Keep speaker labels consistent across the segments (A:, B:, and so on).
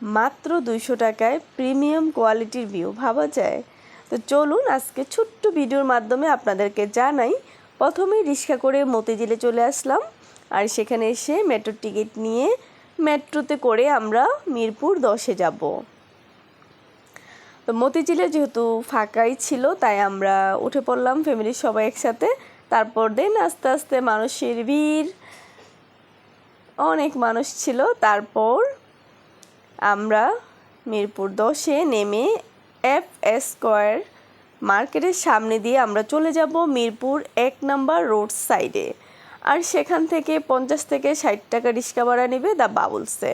A: মাত্র 200 টাকায় প্রিমিয়াম কোয়ালিটির ভিউ, ভাবা যায়? তো চলুন আজকে ছোট্ট ভিডিওর মাধ্যমে আপনাদেরকে জানাই। প্রথমেই রিক্সা করে মতিঝিলে চলে আসলাম, আর সেখানে এসে মেট্রোর টিকিট নিয়ে মেট্রোতে করে আমরা মিরপুর 10-এ যাব। তো মতিঝিলে যেহেতু ফাঁকাই ছিল তাই আমরা উঠে পড়লাম ফ্যামিলির সবাই একসাথে। তারপর দিন আস্তে আস্তে মানুষের ভিড়, অনেক মানুষ ছিল। তারপর আমরা মিরপুর 10-এ নেমে এফ.এস. স্কয়ার মার্কেটের সামনে দিয়ে আমরা চলে যাব মিরপুর 1 নাম্বার রোড সাইডে। আর সেখান থেকে 50 থেকে 60 টাকা রিক্সা ভাড়া নেবে দ্য বাবুলসে।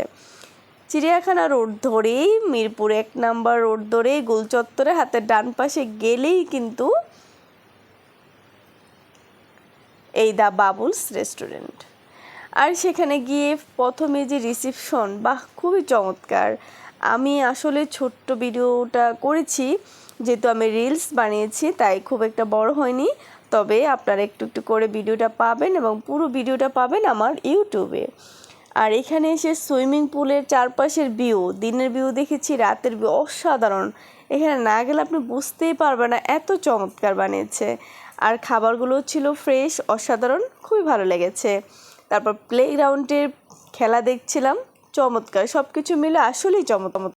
A: চিড়িয়াখানা রোড ধরেই, মিরপুর 1 নাম্বার রোড ধরেই গোল চত্বরে হাতের ডান পাশে গেলেই কিন্তু এই দ্য বাবুলস রেস্টুরেন্ট। আর সেখানে গিয়ে প্রথমে যে রিসিপশন, বাহ, খুবই চমৎকার। আমি আসলে ছোট্ট ভিডিওটা করেছি, যেহেতু আমি রিলস বানিয়েছি তাই খুব একটা বড় হয়নি। তবে আপনারা একটু একটু করে ভিডিওটা পাবেন এবং পুরো ভিডিওটা পাবেন আমার ইউটিউবে। আর এখানে এসে সুইমিং পুলের চারপাশের ভিউ, দিনের ভিউ দেখেছি, রাতের ভিউ অসাধারণ। এখানে না গেলে আপনি বুঝতেই পারবেন না, এত চমৎকার বানিয়েছে। আর খাবারগুলো ছিল ফ্রেশ, অসাধারণ, খুবই ভালো লেগেছে। তারপর প্লেগ্রাউন্ডের খেলা দেখছিলাম, চমৎকার। সব কিছু মিলে আসলেই চমৎকার।